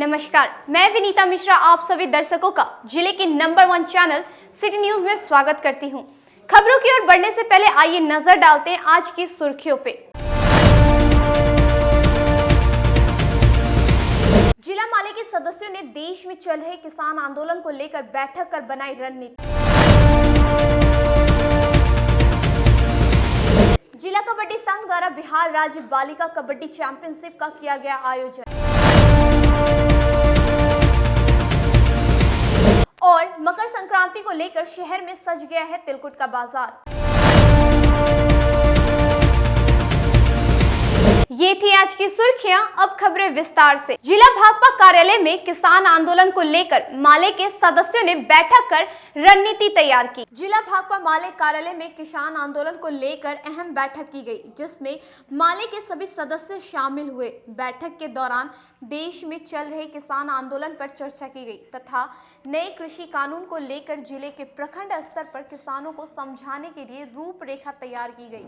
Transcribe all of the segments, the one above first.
नमस्कार, मैं विनीता मिश्रा आप सभी दर्शकों का जिले के नंबर 1 चैनल सिटी न्यूज में स्वागत करती हूं। खबरों की ओर बढ़ने से पहले आइए नजर डालते हैं आज की सुर्खियों पे। जिला माले के सदस्यों ने देश में चल रहे किसान आंदोलन को लेकर बैठक कर बनाई रणनीति। जिला कबड्डी संघ द्वारा बिहार राज्य बालिका कबड्डी चैंपियनशिप का किया गया आयोजन। और मकर संक्रांति को लेकर शहर में सज गया है तिलकुट का बाजार। ये थी आज की सुर्खियां, अब खबरें विस्तार से। जिला भाकपा कार्यालय में किसान आंदोलन को लेकर माले के सदस्यों ने बैठक कर रणनीति तैयार की। जिला भाकपा माले कार्यालय में किसान आंदोलन को लेकर अहम बैठक की गई, जिसमें माले के सभी सदस्य शामिल हुए। बैठक के दौरान देश में चल रहे किसान आंदोलन पर चर्चा की गई तथा नए कृषि कानून को लेकर जिले के प्रखंड स्तर पर किसानों को समझाने के लिए रूपरेखा तैयार की गई।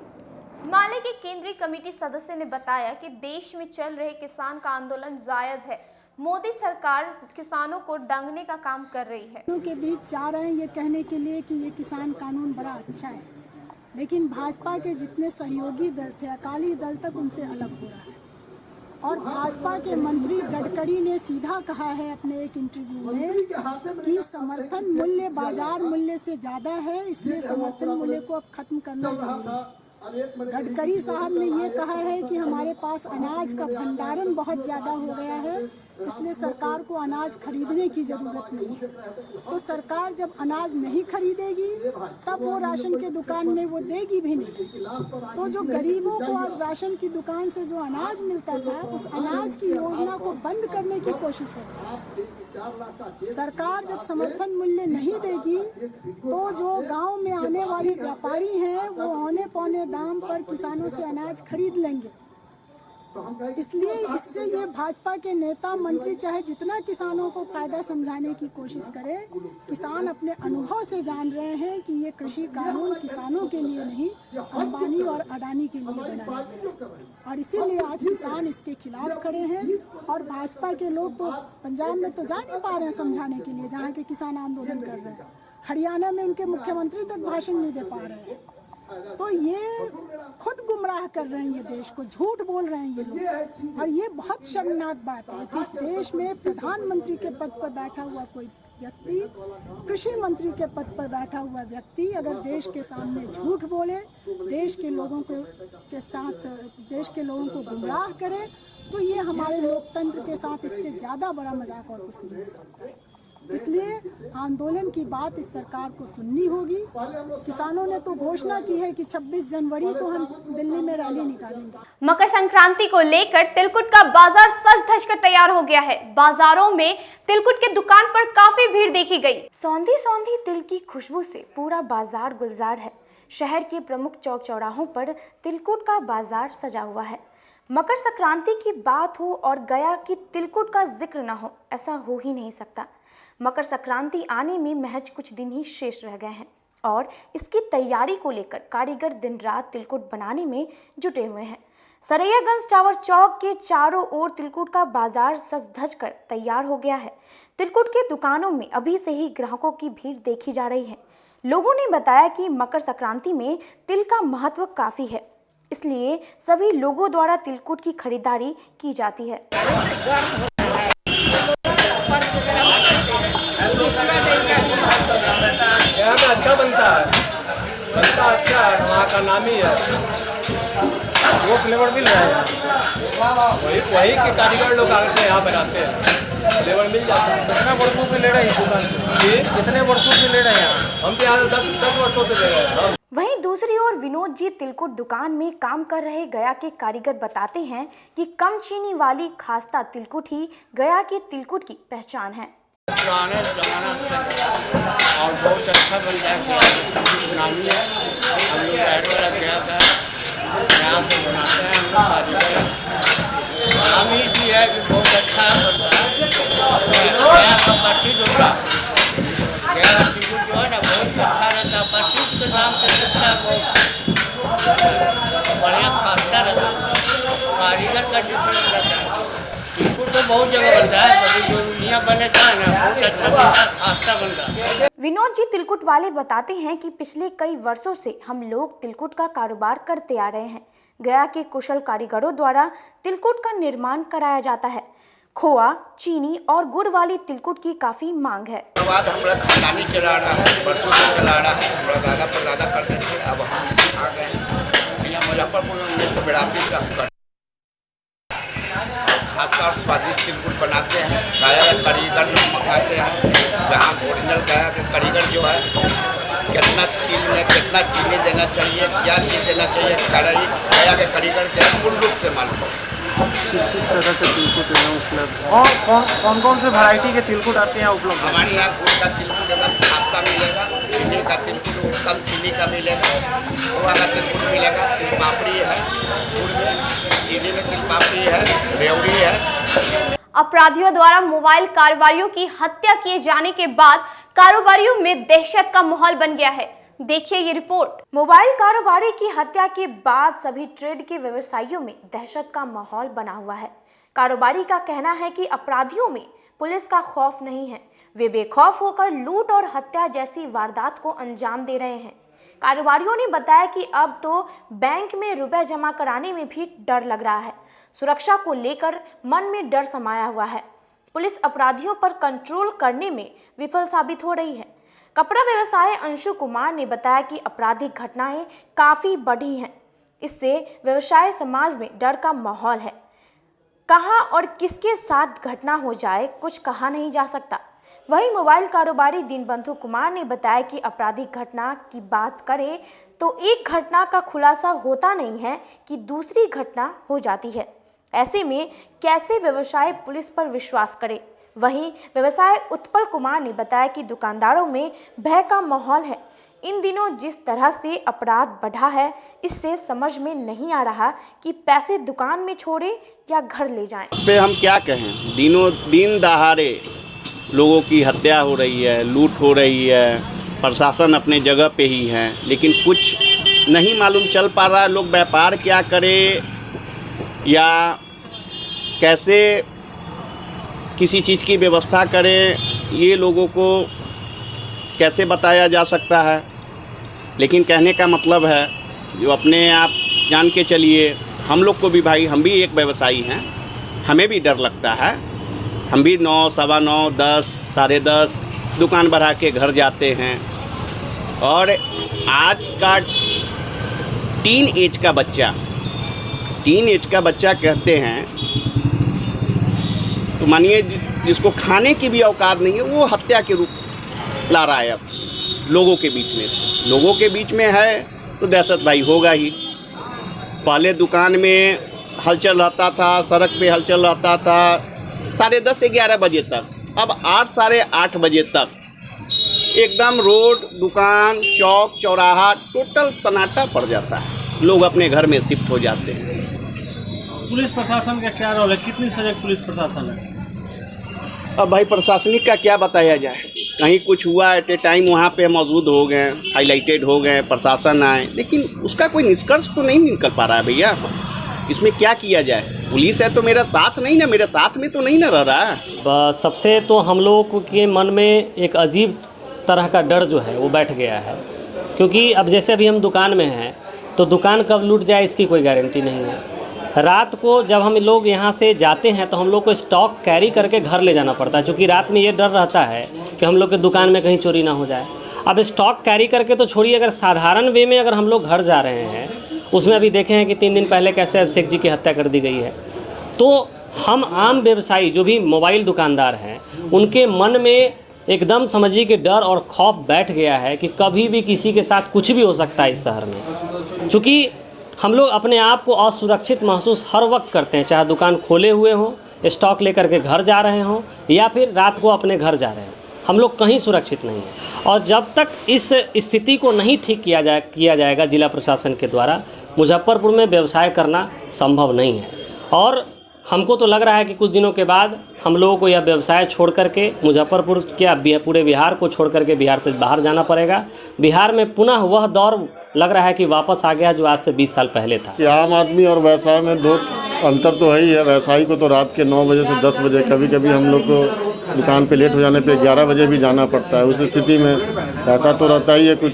माले के केंद्रीय कमेटी सदस्य ने बताया कि देश में चल रहे किसान का आंदोलन जायज है। मोदी सरकार किसानों को डंगने का काम कर रही है। के बीच जा रहे हैं ये कहने के लिए कि ये किसान कानून बड़ा अच्छा है, लेकिन भाजपा के जितने सहयोगी दल थे, अकाली दल तक उनसे अलग हो रहा है। और भाजपा के मंत्री गडकरी ने सीधा कहा है अपने एक इंटरव्यू में कि समर्थन मूल्य बाजार मूल्य से ज्यादा है, इसलिए समर्थन मूल्य को अब खत्म करना जरूरी है। गडकरी साहब ने ये कहा है कि हमारे पास अनाज का भंडारण बहुत ज़्यादा हो गया है, इसलिए सरकार को अनाज खरीदने की ज़रूरत नहीं है। तो सरकार जब अनाज नहीं खरीदेगी तब वो राशन के दुकान में वो देगी भी नहीं। तो जो गरीबों को आज राशन की दुकान से जो अनाज मिलता था, उस अनाज की योजना को बंद करने की कोशिश है। सरकार जब समर्थन मूल्य नहीं देगी तो जो गांव में आने वाले व्यापारी हैं वो औने पौने दाम पर किसानों से अनाज खरीद लेंगे। इसलिए इससे ये भाजपा के नेता मंत्री चाहे जितना किसानों को फायदा समझाने की कोशिश करें, किसान अपने अनुभव से जान रहे हैं कि ये कृषि कानून किसानों के लिए नहीं, अंबानी और अडानी के लिए बनाया गया। और इसीलिए आज किसान इसके खिलाफ खड़े हैं। और भाजपा के लोग तो पंजाब में तो जा नहीं पा रहे हैं समझाने के लिए, जहाँ के किसान आंदोलन कर रहे हैं। हरियाणा में उनके मुख्यमंत्री तक भाषण नहीं दे पा रहे हैं। तो ये खुद गुमराह कर रहे हैं, ये देश को झूठ बोल रहे हैं ये लोग। और ये बहुत शर्मनाक बात है कि इस देश में प्रधानमंत्री के पद पर बैठा हुआ कोई व्यक्ति, कृषि मंत्री के पद पर बैठा हुआ व्यक्ति अगर देश के सामने झूठ बोले, देश के लोगों के साथ देश के लोगों को गुमराह करे, तो ये हमारे लोकतंत्र के साथ इससे ज़्यादा बड़ा मजाक और कुछ नहीं हो सकता। इसलिए आंदोलन की बात इस सरकार को सुननी होगी। किसानों ने तो घोषणा की है कि 26 जनवरी को हम दिल्ली में रैली निकालेंगे। मकर संक्रांति को लेकर तिलकुट का बाजार सज धज कर तैयार हो गया है। बाजारों में तिलकुट के दुकान पर काफी भीड़ देखी गई। सौंधी सौंधी तिल की खुशबू से पूरा बाजार गुलजार है। शहर के प्रमुख चौक चौराहों पर तिलकुट का बाजार सजा हुआ है। मकर संक्रांति की बात हो और गया कि तिलकुट का जिक्र न हो, ऐसा हो ही नहीं सकता। मकर संक्रांति आने में महज कुछ दिन ही शेष रह गए हैं और इसकी तैयारी को लेकर कारीगर दिन रात तिलकुट बनाने में जुटे हुए हैं। सरैयागंज टावर चौक के चारों ओर तिलकुट का बाजार सज धज कर तैयार हो गया है। तिलकुट के दुकानों में अभी से ही ग्राहकों की भीड़ देखी जा रही है। लोगों ने बताया कि मकर संक्रांति में तिल का महत्व काफी है, इसलिए सभी लोगों द्वारा तिलकुट की खरीदारी की जाती है। यहाँ पे अच्छा बनता है, अच्छा है, वहाँ का नाम ही है। वो फ्लेवर मिल रहा है, वही के कारीगर लोग आकर यहाँ बनाते हैं, फ्लेवर मिल जाता है। कितने वर्षों से ले रहे हैं दुकान जी? कितने वर्षों से ले रहे हैं? हम तो यहाँ 10 वर्षों से ले रहे हैं। वहीं दूसरी ओर विनोद जी तिलकुट दुकान में काम कर रहे गया के कारीगर बताते हैं कि कम चीनी वाली खास्ता तिलकुट ही गया के तिलकुट की पहचान है। पुराने जमाना से और बहुत अच्छा बन जाएगा, नामी है। हम लोग पहले रख गया था, यहाँ से बनाते हैं हम लोग कारीगर। नाम ही इसलिए है कि बहुत अच्छा बनता है। गया का प्रसिद्ध होगा, गया का तिलकुट जो है ना बहुत अच्छा रहता है। प्रसिद्ध के नाम से अच्छा बहुत बढ़िया खास्ता रहता है, कारीगर का डिफरेंस रहता है। तिलकुट तो बहुत जगह बनता है, अभी जो यहाँ बनता है ना बहुत अच्छा बनता है, खास्ता बनता है। विनोद जी तिलकुट वाले बताते हैं कि पिछले कई वर्षों से हम लोग तिलकुट का कारोबार करते आ रहे हैं। गया के कुशल कारीगरों द्वारा तिलकुट का निर्माण कराया जाता है। खोआ, चीनी और गुड़ वाली तिलकुट की काफी मांग है। बाद हमारा खानदानी चला रहा है, वर्षों से चला रहा है। हमारा दादा परदादा करते थे, अब हम आ गए। यहाँ मुजफ्फरपुर में 1982 से हम करते हैं। खासतौर स्वादिष्ट तिलकुट बनाते हैं। गया का कारीगर लोग मंगाते हैं। यहाँ ओरिजिनल गया के कारीगर जो है कितना तिल में कितना चीनी देना चाहिए, क्या चीज़ देना चाहिए, गया के कारीगर के पूर्ण रूप से मालूम है। किस तरह से तिलकुट यहाँ उपलब्ध और कौन से वैरायटी के तिलकुट आपके यहाँ उपलब्ध है? हमारे यहाँ गुड़ का तिलकुट एकदम खास्ता मिलेगा, चीनी का तिलकुट कम चीनी का मिलेगा, खोआ का तिलकुट मिलेगा, तिल पापड़ी है, गुड़ में चीनी में तिल पापड़ी है, रेवड़ी है। अपराधियों द्वारा मोबाइल कारोबारियों की हत्या किए जाने के बाद कारोबारियों में दहशत का माहौल बन गया है। देखिए ये रिपोर्ट। मोबाइल कारोबारी की हत्या के बाद सभी ट्रेड के व्यवसायियों में दहशत का माहौल बना हुआ है। कारोबारी का कहना है कि अपराधियों में पुलिस का खौफ नहीं है, वे बेखौफ होकर लूट और हत्या जैसी वारदात को अंजाम दे रहे हैं। कारोबारियों ने बताया कि अब तो बैंक में रुपए जमा कराने में भी डर लग रहा है। सुरक्षा को लेकर मन में डर समाया हुआ है। पुलिस अपराधियों पर कंट्रोल करने में विफल साबित हो रही है। कपड़ा व्यवसायी अंशु कुमार ने बताया कि आपराधिक घटनाएं काफी बढ़ी हैं। इससे व्यवसाय समाज में डर का माहौल है। कहां और किसके साथ घटना हो जाए कुछ कहा नहीं जा सकता। वहीं मोबाइल कारोबारी दीनबंधु कुमार ने बताया कि आपराधिक घटना की बात करें तो एक घटना का खुलासा होता नहीं है कि दूसरी घटना हो जाती है। ऐसे में कैसे व्यवसाय पुलिस पर विश्वास करे। वहीं व्यवसाय उत्पल कुमार ने बताया कि दुकानदारों में भय का माहौल है। इन दिनों जिस तरह से अपराध बढ़ा है, इससे समझ में नहीं आ रहा कि पैसे दुकान में छोड़े या घर ले जाएं। पे हम क्या कहें, दिनों दिन दहाड़े लोगों की हत्या हो रही है, लूट हो रही है, प्रशासन अपने जगह पे ही है, लेकिन कुछ नहीं मालूम चल पा रहा है लोग व्यापार क्या करे या कैसे किसी चीज़ की व्यवस्था करें, ये लोगों को कैसे बताया जा सकता है। लेकिन कहने का मतलब है जो अपने आप जान के चलिए, हम लोग को भी भाई, हम भी एक व्यवसायी हैं, हमें भी डर लगता है। हम भी 9, सवा 9, 10, साढ़े 10 दुकान बढ़ा के घर जाते हैं। और आज का टीन एज का बच्चा कहते हैं तो मानिए जिसको खाने की भी औकात नहीं है, वो हत्या के रूप ला रहा है अब लोगों के बीच में है तो दहशत भाई होगा ही। पहले दुकान में हलचल रहता था, सड़क पे हलचल रहता था 10:30 से 11 बजे तक। अब 8, साढ़े 8 बजे तक एकदम रोड, दुकान, चौक, चौराहा टोटल सन्नाटा पड़ जाता है। लोग अपने घर में शिफ्ट हो जाते हैं। पुलिस प्रशासन का क्या रोल है? कितनी सजग पुलिस प्रशासन है? अब भाई प्रशासनिक का क्या बताया जाए, कहीं कुछ हुआ एट ए टाइम वहाँ पे मौजूद हो गए, हाईलाइटेड हो गए, प्रशासन आए, लेकिन उसका कोई निष्कर्ष तो नहीं निकल पा रहा है भैया। इसमें क्या किया जाए? पुलिस है तो मेरा साथ नहीं ना, मेरे साथ में तो नहीं ना रह रहा है। सबसे तो हम लोगों के मन में एक अजीब तरह का डर जो है वो बैठ गया है, क्योंकि अब जैसे अभी हम दुकान में हैं तो दुकान कब लूट जाए इसकी कोई गारंटी नहीं है। रात को जब हम लोग यहाँ से जाते हैं तो हम लोग को स्टॉक कैरी करके घर ले जाना पड़ता है, क्योंकि रात में ये डर रहता है कि हम लोग के दुकान में कहीं चोरी ना हो जाए। अब स्टॉक कैरी करके तो छोड़िए, अगर साधारण वे में अगर हम लोग घर जा रहे हैं, उसमें अभी देखे हैं कि 3 दिन पहले कैसे अभिषेक जी की हत्या कर दी गई है। तो हम आम व्यवसायी जो भी मोबाइल दुकानदार हैं, उनके मन में एकदम समझिए कि डर और खौफ बैठ गया है कि कभी भी किसी के साथ कुछ भी हो सकता है इस शहर में। चूँकि हम लोग अपने आप को असुरक्षित महसूस हर वक्त करते हैं, चाहे दुकान खोले हुए हों, स्टॉक लेकर के घर जा रहे हों या फिर रात को अपने घर जा रहे हों, हम लोग कहीं सुरक्षित नहीं हैं। और जब तक इस स्थिति को नहीं ठीक किया जाएगा जिला प्रशासन के द्वारा, मुजफ्फरपुर में व्यवसाय करना संभव नहीं है। और हमको तो लग रहा है कि कुछ दिनों के बाद हम लोगों को यह व्यवसाय छोड़ करके मुजफ्फरपुर क्या पूरे बिहार को छोड़ करके बिहार से बाहर जाना पड़ेगा। बिहार में पुनः वह दौर लग रहा है कि वापस आ गया जो आज से 20 साल पहले था। कि आम आदमी और व्यवसाय में दो अंतर तो है ही है। व्यवसायी को तो रात के 9 बजे से 10 बजे, कभी कभी हम लोग को दुकान पे लेट हो जाने पे 11 बजे भी जाना पड़ता है। उस स्थिति में पैसा तो रहता ही है, कुछ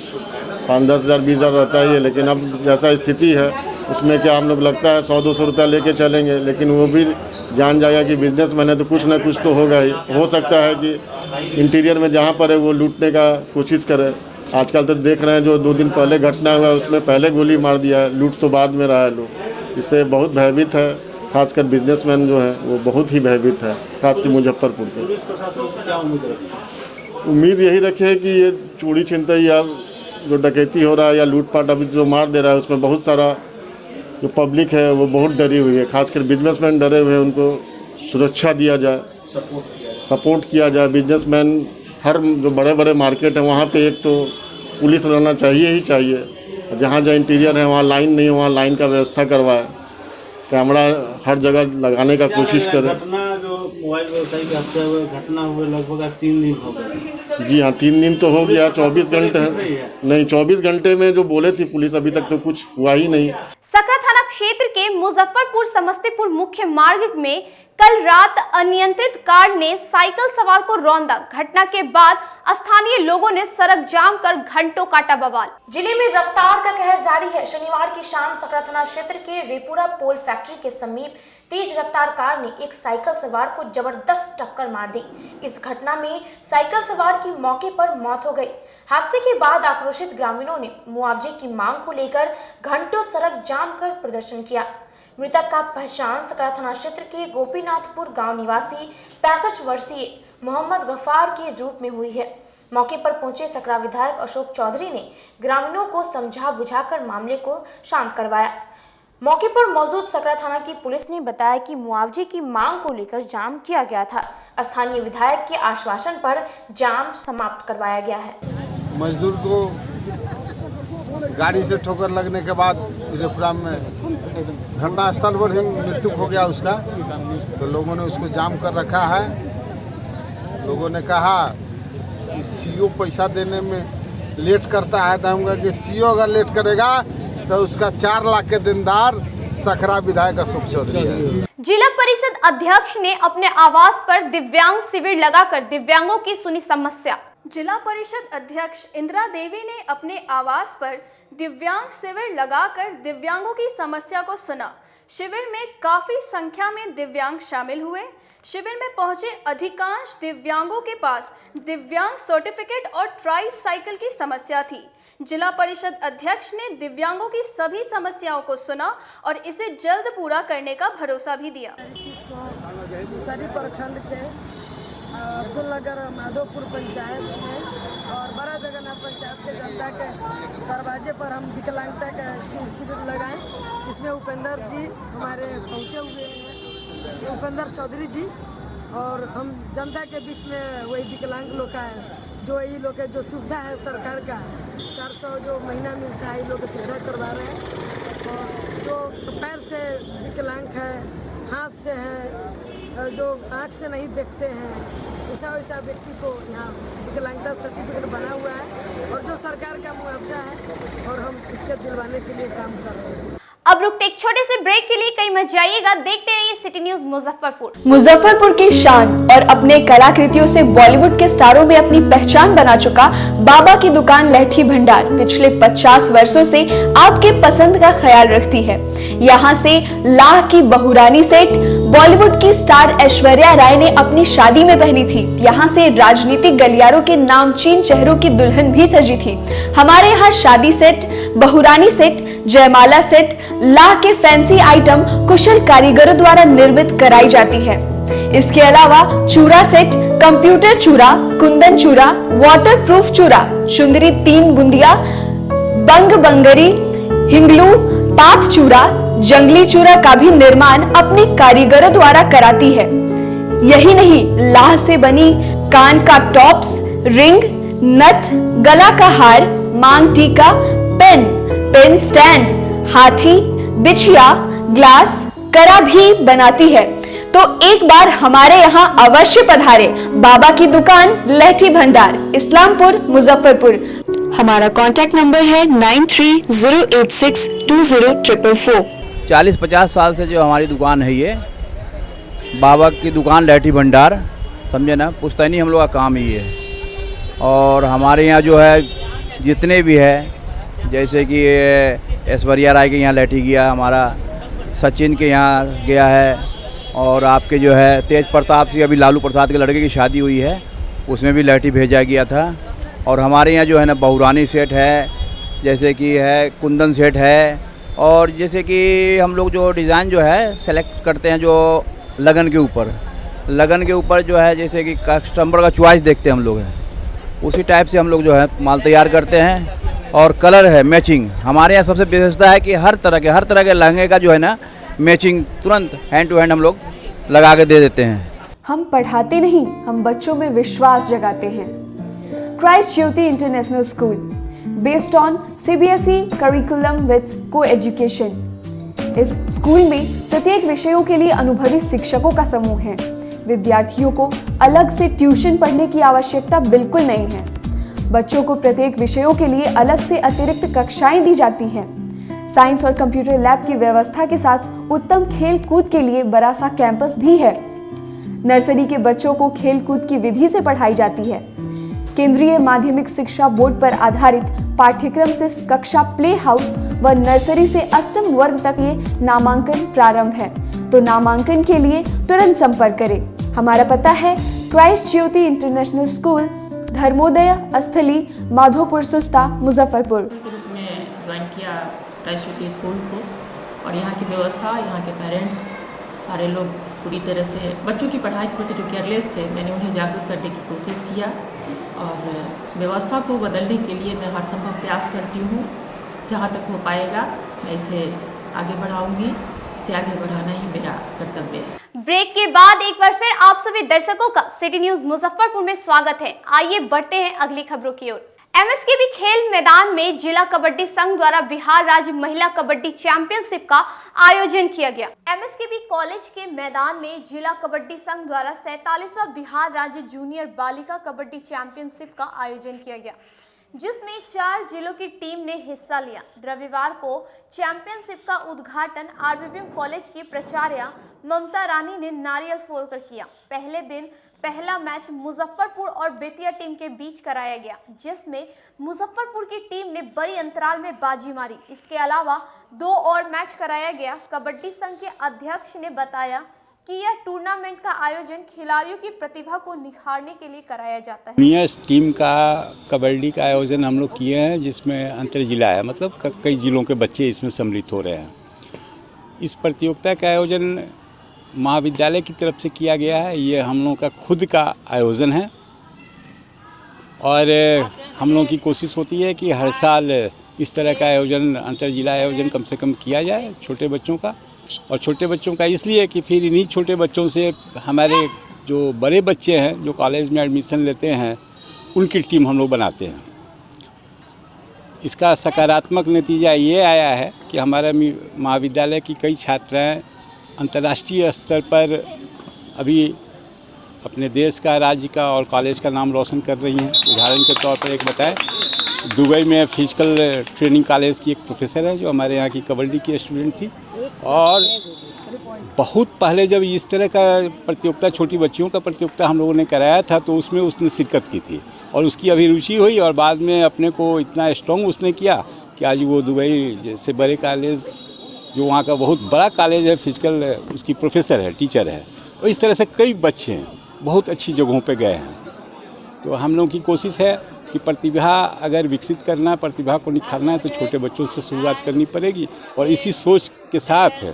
5-10 हज़ार 20 हज़ार रहता ही है, लेकिन अब जैसा स्थिति है उसमें क्या हम लोग लगता है 100-200 रुपया लेके चलेंगे, लेकिन वो भी जान जाएगा कि बिजनेसमैन है तो कुछ ना कुछ तो होगा ही। हो सकता है कि इंटीरियर में जहाँ पर है वो लूटने का कोशिश करे। आजकल तो देख रहे हैं जो 2 दिन पहले घटना हुआ उसमें पहले गोली मार दिया है, लूट तो बाद में रहा है लोग। इससे बहुत भयभीत है, खासकर बिजनेसमैन जो है वो बहुत ही भयभीत है, खासकर मुजफ्फरपुर के। पुलिस प्रशासन से क्या उम्मीद रखते हैं? उम्मीद यही रखे कि ये चोरी छिनतई या जो डकैती हो रहा है या लूटपाट अभी जो मार दे रहा है उसमें बहुत सारा जो पब्लिक है वो बहुत डरी हुई है, खासकर बिजनेसमैन डरे हुए हैं। उनको सुरक्षा दिया जाए, सपोर्ट किया जाए। बिजनेसमैन हर जो बड़े बड़े मार्केट है वहाँ पे एक तो पुलिस रहना चाहिए ही चाहिए। जहाँ जहाँ इंटीरियर है वहाँ लाइन नहीं है, वहाँ लाइन का व्यवस्था करवाए, कैमरा हर जगह लगाने का कोशिश करें। घटना जो मोबाइल व्यवसायी की हत्या हुए घटना हुए लगभग आज 3 दिन हो गए। जी हाँ, 3 दिन तो हो गया। 24 घंटे नहीं, 24 घंटे में जो बोले थी पुलिस अभी तक तो कुछ हुआ ही नहीं। सकरा थाना क्षेत्र के मुजफ्फरपुर समस्तीपुर मुख्य मार्ग में कल रात अनियंत्रित कार ने साइकिल सवार को रौंदा। घटना के बाद स्थानीय लोगों ने सड़क जाम कर घंटों काटा बवाल। जिले में रफ्तार का कहर जारी है। शनिवार की शाम सकरा थाना क्षेत्र के रेपुरा पोल फैक्ट्री के समीप तेज रफ्तार कार ने एक साइकिल सवार को जबरदस्त टक्कर मार दी। इस घटना में साइकिल सवार की मौके पर मौत हो गई। हादसे के बाद आक्रोशित ग्रामीणों ने मुआवजे की मांग को लेकर घंटों सड़क जाम कर प्रदर्शन किया। मृतक का पहचान सकरा थाना क्षेत्र के गोपीनाथपुर गांव निवासी 65 वर्षीय मोहम्मद गफार के रूप में हुई है। मौके पर पहुंचे सकरा विधायक अशोक चौधरी ने ग्रामीणों को समझा बुझाकर मामले को शांत करवाया। मौके पर मौजूद सकरा थाना की पुलिस ने बताया कि मुआवजे की मांग को लेकर जाम किया गया था। स्थानीय विधायक के आश्वासन पर जाम समाप्त करवाया गया है। मजदूर को गाड़ी से ठोकर लगने के बाद रेपुरा में घटनास्थल पर ही मृत्यु हो गया उसका, तो लोगों ने उसको जाम कर रखा है। लोगों ने कहा कि सीओ पैसा देने में लेट करता है, तो हम कहा कि सीओ अगर लेट करेगा तो उसका 4 लाख के देनदार सकरा विधायक अशोक चौधरी है। जिला परिषद अध्यक्ष ने अपने आवास पर दिव्यांग शिविर लगाकर दिव्यांगों की सुनी समस्या। जिला परिषद अध्यक्ष इंदिरा देवी ने अपने आवास पर दिव्यांग शिविर लगाकर दिव्यांगों की समस्या को सुना। शिविर में काफी संख्या में दिव्यांग शामिल हुए। शिविर में पहुंचे अधिकांश दिव्यांगों के पास दिव्यांग सर्टिफिकेट और ट्राई साइकिल की समस्या थी। जिला परिषद अध्यक्ष ने दिव्यांगों की सभी समस्याओं को सुना और इसे जल्द पूरा करने का भरोसा भी दिया। प्रखंड के अब्दुलनगर माधोपुर पंचायत में और बड़ा जगन्नाथ पंचायत के जनता के दरवाजे पर हम विकलांगता का शिविर लगाएं, जिसमें उपेंद्र जी हमारे पहुंचे हुए हैं, उपेंद्र चौधरी जी, और हम जनता के बीच में वही विकलांग लोग का जो ये लोग के जो सुविधा है सरकार का 400 जो महीना मिलता है, ये लोग सुविधा करवा रहे हैं। और जो पैर से विकलांग है, हाथ से है, जो आँख से नहीं देखते हैं, वैसा व्यक्ति को यहाँ विकलांगता सर्टिफिकेट बना हुआ है और जो सरकार का मुआवजा है और हम उसके दिलवाने के लिए काम कर रहे हैं। अब रुकते एक छोटे से ब्रेक के लिए, कहीं मत जाइएगा, देखते रहिए सिटी न्यूज मुजफ्फरपुर। मुजफ्फरपुर की शान और अपने कलाकृतियों से बॉलीवुड के स्टारों में अपनी पहचान बना चुका बाबा की दुकान लहठी भंडार पिछले 50 वर्षों से आपके पसंद का ख्याल रखती है। यहाँ से लाह की बहुरानी सेट बॉलीवुड की स्टार ऐश्वर्या राय ने अपनी शादी में पहनी थी। यहाँ से राजनीतिक गलियारों के नामचीन चेहरों की दुल्हन भी सजी थी। हमारे यहाँ शादी सेट, बहुरानी सेट, जयमाला सेट, लाह के फैंसी आइटम कुशल कारीगरों द्वारा निर्मित कराई जाती है। इसके अलावा चूड़ा सेट, कंप्यूटर चूड़ा, कुंदन चूड़ा, वाटरप्रूफ चूड़ा, चुंदरी 3 बुंदिया, बंग बंगरी, हिंगलू, पात चूड़ा, जंगली चूड़ा का भी निर्माण अपने कारीगरों द्वारा कराती है। यही नहीं, लाह से बनी कान का टॉप्स, रिंग, नथ, गला का हार, मांग टीका, पेन स्टैंड, हाथी, बिछिया, ग्लास, करा भी बनाती है। तो एक बार हमारे यहाँ अवश्य पधारे। बाबा की दुकान लहठी भंडार, इस्लामपुर, मुजफ्फरपुर। हमारा कॉन्टैक्ट नंबर है 9308620444। 40-50 साल से जो हमारी दुकान है ये बाबा की दुकान लैठी भंडार, समझे ना, पुश्तैनी हम लोग का काम ही है। और हमारे यहाँ जो है जितने भी है, जैसे कि ऐश्वर्या राय के यहाँ लैठी गया, हमारा सचिन के यहाँ गया है, और आपके जो है तेज प्रताप से अभी लालू प्रसाद के लड़के की शादी हुई है, उसमें भी लैठी भेजा गया था। और हमारे यहाँ जो है ना बहुरानी सेट है, जैसे कि है कुंदन सेट है, और जैसे कि हम लोग जो डिज़ाइन जो है सेलेक्ट करते हैं जो लगन के ऊपर जो है, जैसे कि कस्टमर का चॉइस देखते हैं हम लोग हैं, उसी टाइप से हम लोग जो है माल तैयार करते हैं। और कलर है मैचिंग, हमारे यहाँ सबसे विशेषता है कि हर तरह के लहंगे का जो है ना मैचिंग तुरंत हैंड टू हैंड हम लोग लगा के दे देते हैं। हम पढ़ाते नहीं, हम बच्चों में विश्वास जगाते हैं। Christ Jyoti international school, based on CBSE curriculum with co-education. इस स्कूल में प्रत्येक विषयों के लिए अनुभवी शिक्षकों का समूह है। विद्यार्थियों को अलग से ट्यूशन पढ़ने की आवश्यकता बिल्कुल नहीं है। बच्चों को प्रत्येक विषयों के लिए अलग से अतिरिक्त कक्षाएं दी जाती हैं। साइंस और कंप्यूटर लैब की व्यवस्था के साथ उत्तम खेल कूद के लिए बड़ा सा कैंपस भी है। नर्सरी के बच्चों को खेल कूद की विधि से पढ़ाई जाती है। केंद्रीय माध्यमिक शिक्षा बोर्ड पर आधारित पाठ्यक्रम से कक्षा प्ले हाउस व नर्सरी से अष्टम वर्ग तक ये नामांकन प्रारंभ है, तो नामांकन के लिए तुरंत संपर्क करें। हमारा पता है Christ Jyoti international school, Dharmodaya स्थली, माधोपुर सुस्ता, मुजफ्फरपुर। के रूप में ज्वाइन किया क्राइस्ट ज्योति स्कूल को, और यहाँ की व्यवस्था, यहाँ के पेरेंट्स सारे लोग पूरी तरह से बच्चों की पढ़ाई के प्रति जो केयरलेस थे, मैंने उन्हें जागरूक करने की कोशिश किया, और उस व्यवस्था को बदलने के लिए मैं हर संभव प्रयास करती हूँ। जहाँ तक हो पाएगा मैं इसे आगे बढ़ाऊंगी, इसे आगे बढ़ाना ही मेरा कर्तव्य है। ब्रेक के बाद एक बार फिर आप सभी दर्शकों का सिटी न्यूज मुजफ्फरपुर में स्वागत है। आइए बढ़ते हैं अगली खबरों की ओर। MSKB खेल मैदान में जिला कबड्डी संघ द्वारा बिहार राज्य महिला कबड्डी चैंपियनशिप का आयोजन किया गया। MSKB कॉलेज के मैदान में जिला कबड्डी संघ द्वारा 47वां बिहार राज्य जूनियर बालिका कबड्डी चैंपियनशिप का आयोजन किया गया, जिसमें 4 जिलों की टीम ने हिस्सा लिया। रविवार को चैंपियनशिप का उद्घाटन RBBM कॉलेज की प्राचार्य ममता रानी ने नारियल फोड़कर किया। पहले दिन पहला मैच मुजफ्फरपुर और बेतिया टीम के बीच कराया गया, जिसमें मुजफ्फरपुर की टीम ने बड़ी अंतराल में बाजी मारी। इसके अलावा 2 और मैच कराया गया। कबड्डी संघ के अध्यक्ष ने बताया कि यह टूर्नामेंट का आयोजन खिलाड़ियों की प्रतिभा को निखारने के लिए कराया जाता है। जूनियर्स टीम का कबड्डी का आयोजन हम लोग किए हैं, जिसमें अंतर जिला है, मतलब कई जिलों के बच्चे इसमें सम्मिलित हो रहे हैं। इस प्रतियोगिता का आयोजन महाविद्यालय की तरफ से किया गया है। ये हम लोगों का खुद का आयोजन है, और हम लोगों की कोशिश होती है कि हर साल इस तरह का आयोजन, अंतर जिला आयोजन कम से कम किया जाए छोटे बच्चों का। और छोटे बच्चों का इसलिए कि फिर इन्हीं छोटे बच्चों से हमारे जो बड़े बच्चे हैं जो कॉलेज में एडमिशन लेते हैं, उनकी टीम हम लोग बनाते हैं। इसका सकारात्मक नतीजा ये आया है कि हमारे महाविद्यालय की कई छात्राएं अंतर्राष्ट्रीय स्तर पर अभी अपने देश का, राज्य का और कॉलेज का नाम रोशन कर रही हैं। उदाहरण के तौर पर एक बताएं, दुबई में फिजिकल ट्रेनिंग कॉलेज की एक प्रोफेसर है जो हमारे यहाँ की कबड्डी की स्टूडेंट थी, और बहुत पहले जब इस तरह का प्रतियोगिता, छोटी बच्चियों का प्रतियोगिता हम लोगों ने कराया था, तो उसमें उसने शिरकत की थी और उसकी अभिरुचि हुई, और बाद में अपने को इतना स्ट्रॉन्ग उसने किया कि आज वो दुबई जैसे बड़े कॉलेज, जो वहाँ का बहुत बड़ा कॉलेज है, फिजिकल, उसकी प्रोफेसर है, टीचर है। और इस तरह से कई बच्चे बहुत अच्छी जगहों पे गए हैं। तो हम लोगों की कोशिश है कि प्रतिभा अगर विकसित करना है, प्रतिभा को निखारना है, तो छोटे बच्चों से शुरुआत करनी पड़ेगी, और इसी सोच के साथ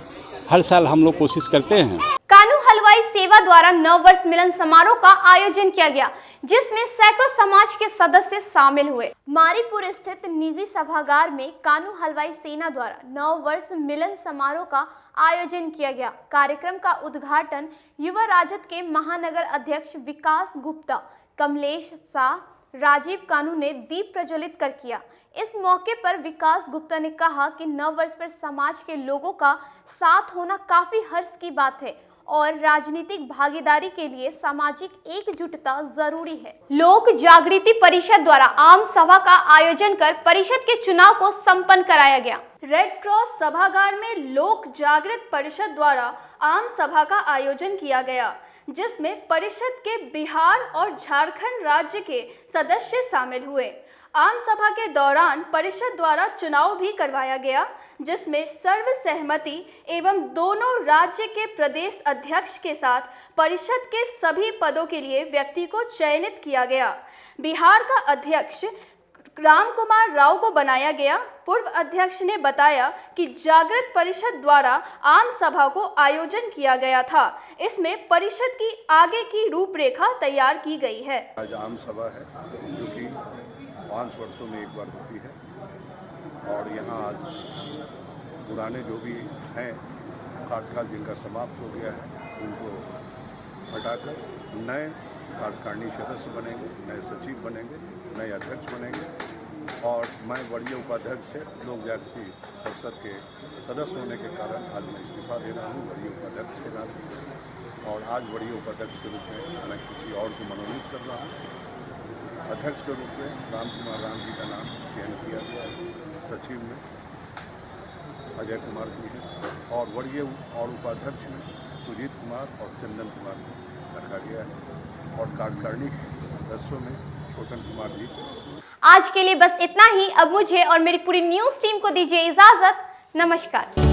हर साल हम लोग कोशिश करते हैं। कानू हलवाई सेवा द्वारा नववर्ष मिलन समारोह का आयोजन किया गया, जिसमें सैकड़ों समाज के सदस्य शामिल हुए। मारीपुर स्थित निजी सभागार में कानू हलवाई सेना द्वारा नववर्ष मिलन समारोह का आयोजन किया गया। कार्यक्रम का उद्घाटन युवा राजद के महानगर अध्यक्ष विकास गुप्ता, कमलेश शाह, राजीव कानू ने दीप प्रज्वलित कर किया। इस मौके पर विकास गुप्ता ने कहा कि नव वर्ष पर समाज के लोगों का साथ होना काफी हर्ष की बात है और राजनीतिक भागीदारी के लिए सामाजिक एकजुटता जरूरी है। लोक जागृति परिषद द्वारा आम सभा का आयोजन कर परिषद के चुनाव को संपन्न कराया गया। रेड क्रॉस सभागार में लोक जागृत परिषद द्वारा आम सभा का आयोजन किया गया, जिसमें परिषद के बिहार और झारखंड राज्य के सदस्य शामिल हुए। आम सभा के दौरान परिषद द्वारा चुनाव भी करवाया गया, जिसमें सर्वसहमति एवं दोनों राज्य के प्रदेश अध्यक्ष के साथ परिषद के सभी पदों के लिए व्यक्ति को चयनित किया गया। बिहार का अध्यक्ष राम कुमार राव को बनाया गया। पूर्व अध्यक्ष ने बताया कि जागृत परिषद द्वारा आम सभा को आयोजन किया गया था। इसमें परिषद की आगे की रूपरेखा तैयार की गई है। आज आम सभा है जो कि 5 वर्षों में एक बार होती है और यहाँ आज पुराने जो भी हैं कार्यकाल जिनका समाप्त हो गया है उनको हटाकर नए कार्यकारिणी सदस्य बनेंगे, नए सचिव बनेंगे, नए अध्यक्ष बनेंगे और मैं वरीय उपाध्यक्ष से लोक जागृति परिषद के सदस्य होने के कारण आज मैं इस्तीफा दे रहा हूँ वरीय उपाध्यक्ष के नाते और आज वरीय उपाध्यक्ष के रूप में मैं किसी और को मनोनीत कर रहा हूँ। अध्यक्ष के रूप में राम कुमार राम जी का नाम चयन किया गया है, सचिव में अजय कुमार जी हैं और वरीय और उपाध्यक्ष में सुजीत कुमार और चंदन कुमार को रखा गया है और कार्यकारिणी सदस्यों में छोटन कुमार जी। आज के लिए बस इतना ही। अब मुझे और मेरी पूरी न्यूज़ टीम को दीजिए इजाजत। नमस्कार।